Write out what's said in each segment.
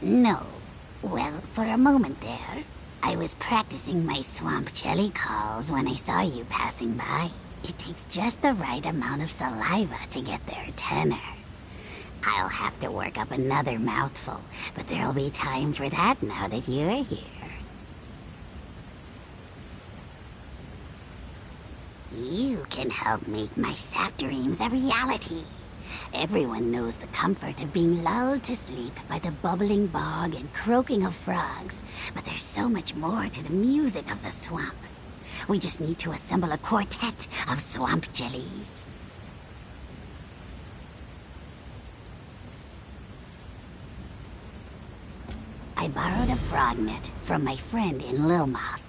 No. Well, for a moment there, I was practicing my swamp jelly calls when I saw you passing by. It takes just the right amount of saliva to get their tenor. I'll have to work up another mouthful, but there'll be time for that now that you're here. You can help make my sap dreams a reality. Everyone knows the comfort of being lulled to sleep by the bubbling bog and croaking of frogs, but there's so much more to the music of the swamp. We just need to assemble a quartet of swamp jellies. I borrowed a frog net from my friend in Lilmoth.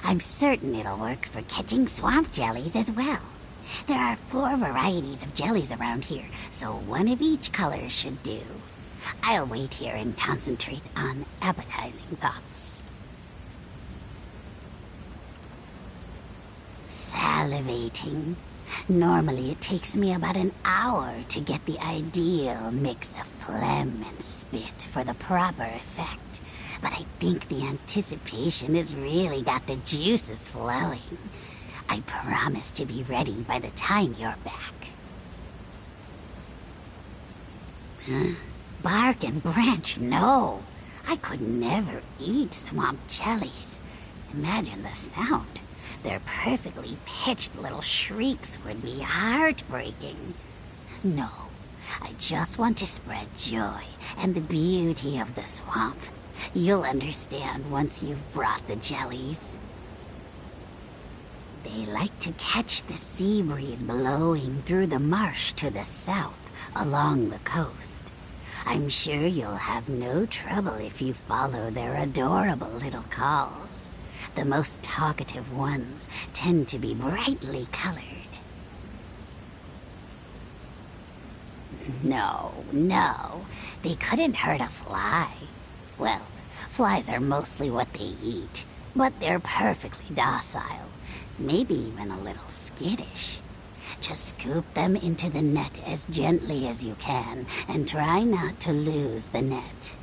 I'm certain it'll work for catching swamp jellies as well. There are 4 varieties of jellies around here, so one of each color should do. I'll wait here and concentrate on appetizing thoughts. Salivating. Normally it takes me about an hour to get the ideal mix of phlegm and spit for the proper effect. But I think the anticipation has really got the juices flowing. I promise to be ready by the time you're back. Bark and branch, no. I could never eat swamp jellies. Imagine the sound. Their perfectly pitched little shrieks would be heartbreaking. No, I just want to spread joy and the beauty of the swamp. You'll understand once you've brought the jellies. They like to catch the sea breeze blowing through the marsh to the south along the coast. I'm sure you'll have no trouble if you follow their adorable little calls. The most talkative ones tend to be brightly colored. No, they couldn't hurt a fly. Well, flies are mostly what they eat, but they're perfectly docile, maybe even a little skittish. Just scoop them into the net as gently as you can, and try not to lose the net.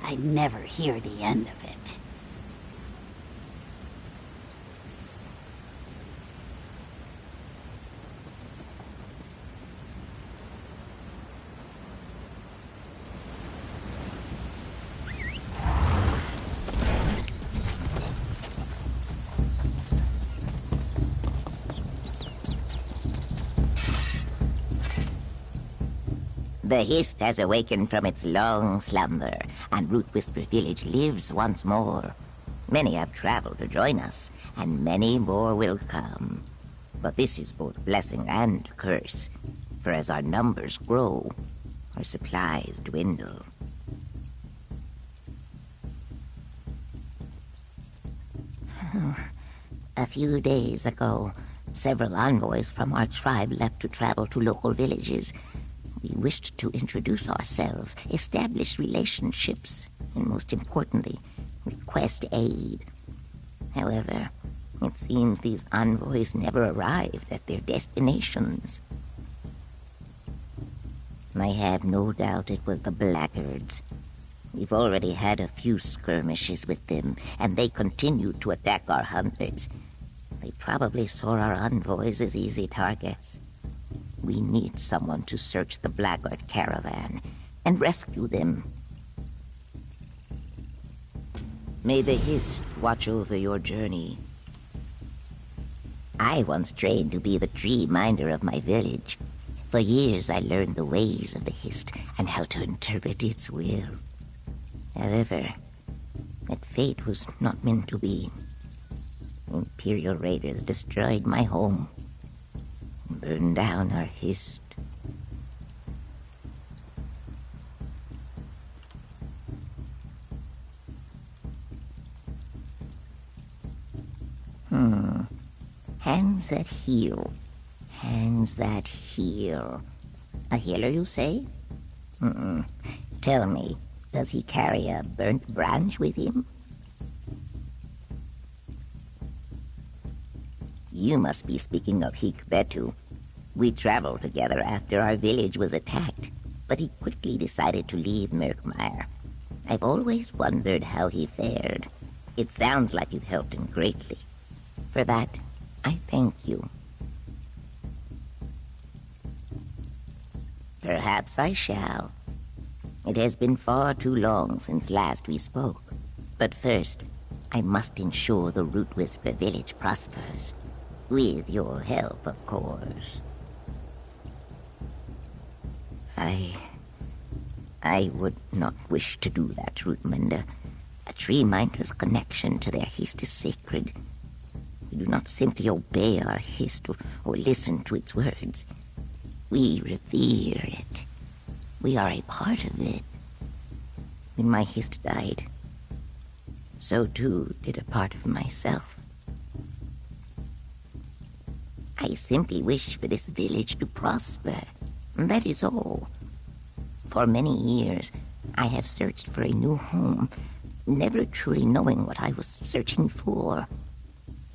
I'd never hear the end of it. The Hist has awakened from its long slumber, and Root Whisper Village lives once more. Many have traveled to join us, and many more will come. But this is both blessing and curse, for as our numbers grow, our supplies dwindle. A few days ago, several envoys from our tribe left to travel to local villages. We wished to introduce ourselves, establish relationships, and most importantly, request aid. However, it seems these envoys never arrived at their destinations. I have no doubt it was the blackguards. We've already had a few skirmishes with them, and they continued to attack our hunters. They probably saw our envoys as easy targets. We need someone to search the blackguard caravan and rescue them. May the Hist watch over your journey. I once trained to be the tree minder of my village. For years I learned the ways of the Hist and how to interpret its will. However, that fate was not meant to be. Imperial raiders destroyed my home, burned down our Hist. Hands that heal. Hands that heal. A healer, you say? Tell me, does he carry a burnt branch with him? You must be speaking of Hikbetu. We traveled together after our village was attacked. but he quickly decided to leave Murkmire. I've always wondered how he fared. It sounds like you've helped him greatly. For that, I thank you. Perhaps I shall. It has been far too long since last we spoke. But first, I must ensure the Root Whisper village prospers. With your help, of course. I would not wish to do that, Rootmender. A tree minder's connection to their hist is sacred. We do not simply obey our hist or listen to its words. We revere it. We are a part of it. When my hist died, so too did a part of myself. I simply wish for this village to prosper. That is all. For many years, I have searched for a new home, never truly knowing what I was searching for.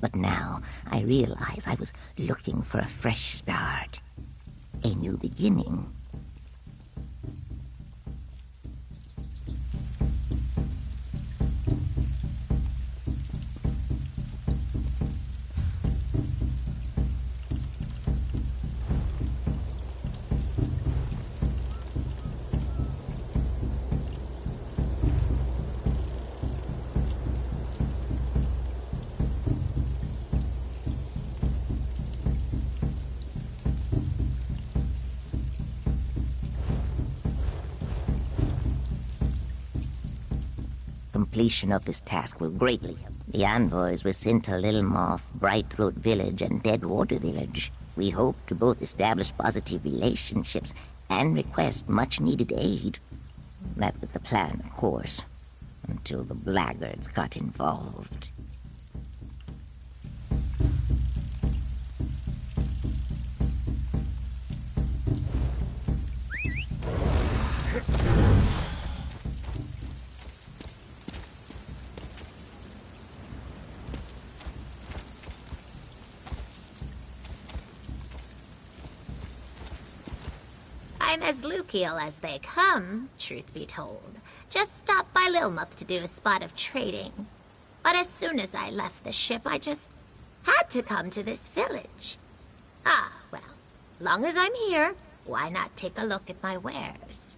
But now I realize I was looking for a fresh start, a new beginning. Completion of this task will greatly help. The envoys were sent to Little Moth, Brightthroat Village, and Deadwater Village. We hope to both establish positive relationships and request much-needed aid. That was the plan, of course, until the blackguards got involved. I'm as Lukiel as they come, truth be told. Just stopped by Lilmuth to do a spot of trading. But as soon as I left the ship, I just had to come to this village. Ah, well, long as I'm here, why not take a look at my wares?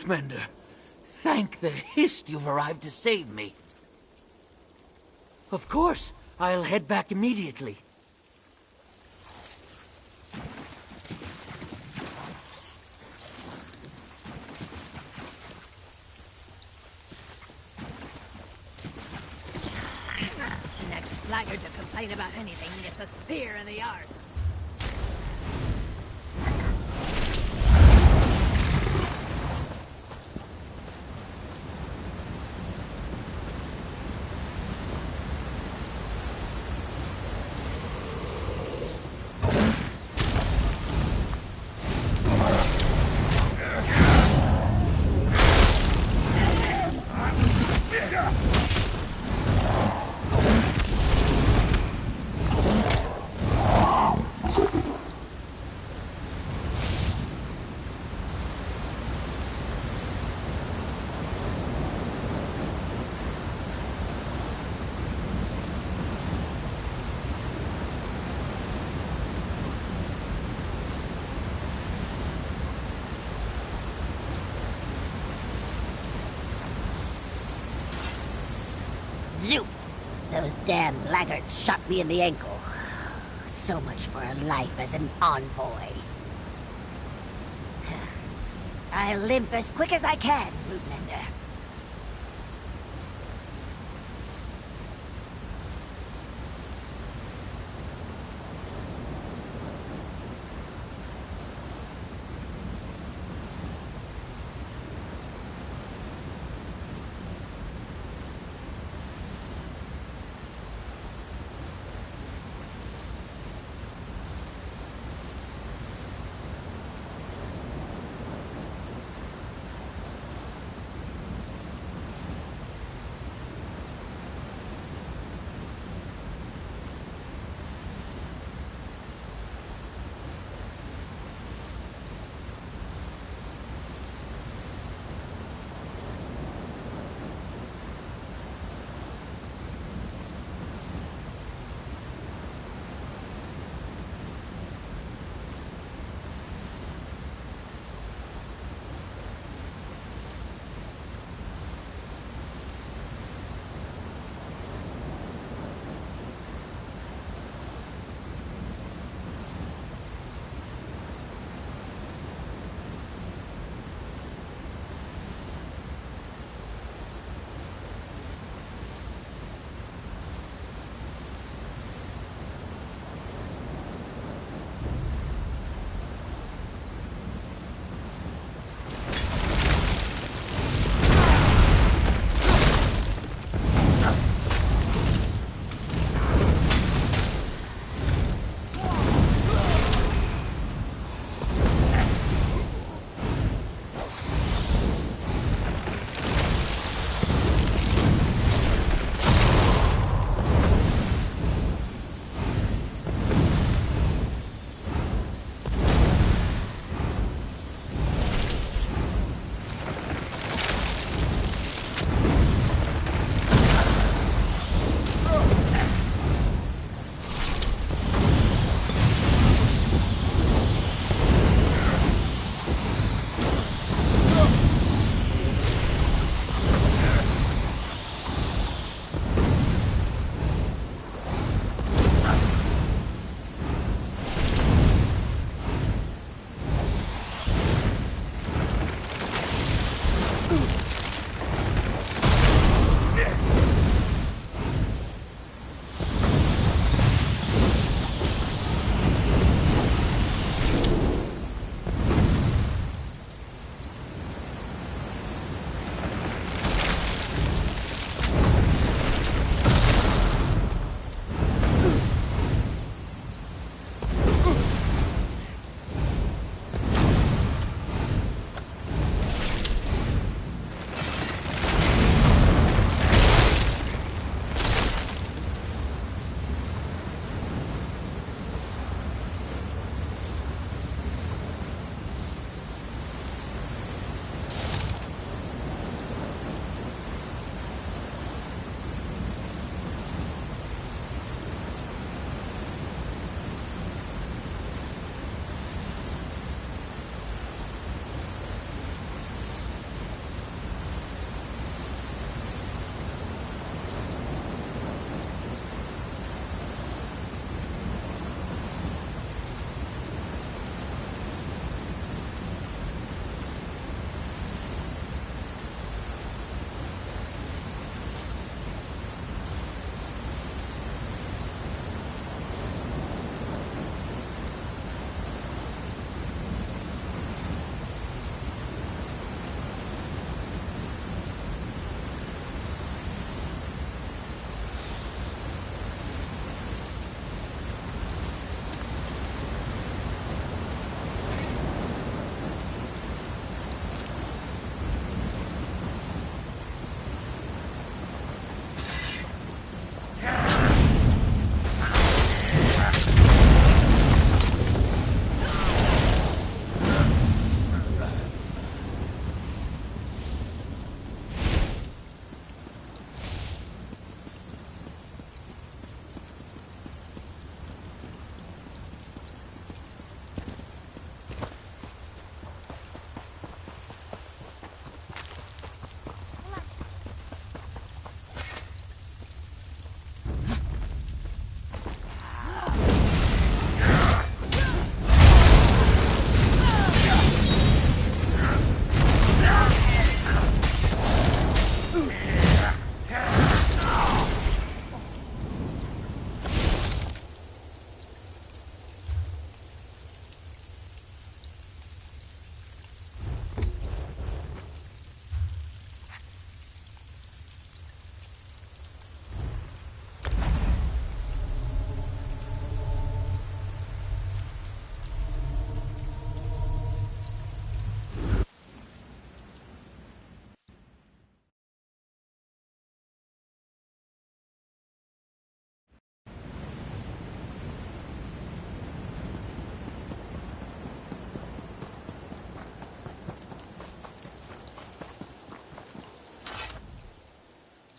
Earthmender! Thank the Hist you've arrived to save me. Of course, I'll head back immediately. The next blackguard to complain about anything gets a spear in the arse. Zoop! Those damn laggards shot me in the ankle. So much for a life as an envoy. I'll limp as quick as I can, Rootmender.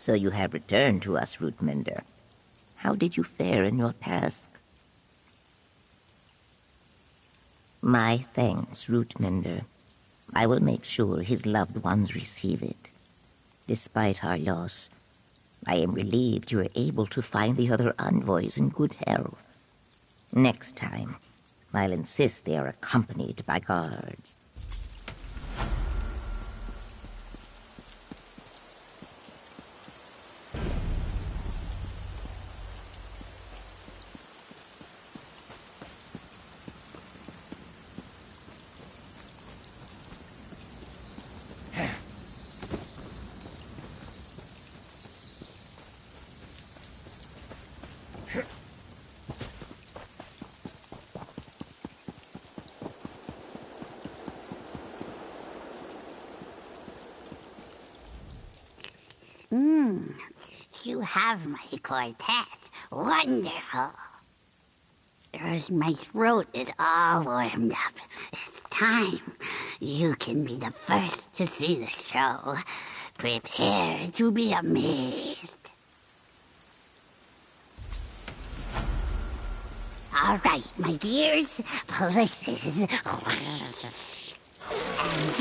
So you have returned to us, Rootmender. How did you fare in your task? My thanks, Rootmender. I will make sure his loved ones receive it. Despite our loss, I am relieved you were able to find the other envoys in good health. Next time, I'll insist they are accompanied by guards. You have my quartet. Wonderful. My throat is all warmed up. It's time. You can be the first to see the show. Prepare to be amazed. All right, my dears, places. And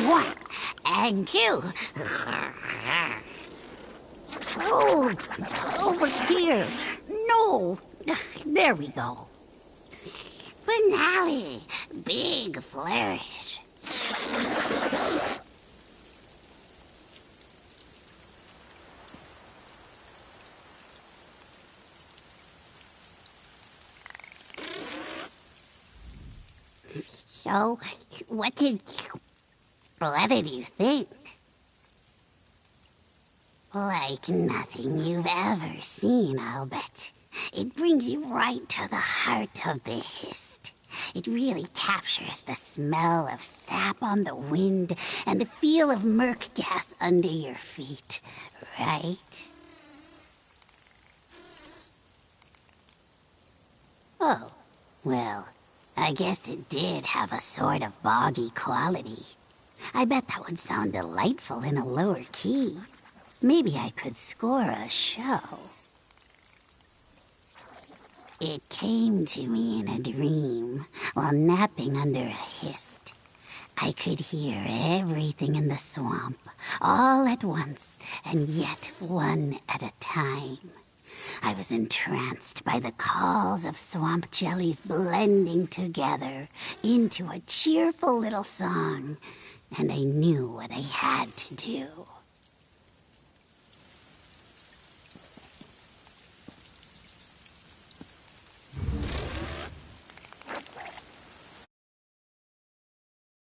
1, and 2. Oh, over here. No. There we go. Finale. Big flourish. So, what did you think? Like nothing you've ever seen, I'll bet. It brings you right to the heart of the Hist. It really captures the smell of sap on the wind and the feel of murk gas under your feet, right? Oh, well, I guess it did have a sort of boggy quality. I bet that would sound delightful in a lower key. Maybe I could score a show. It came to me in a dream while napping under a Hist. I could hear everything in the swamp, all at once, and yet one at a time. I was entranced by the calls of swamp jellies blending together into a cheerful little song, and I knew what I had to do.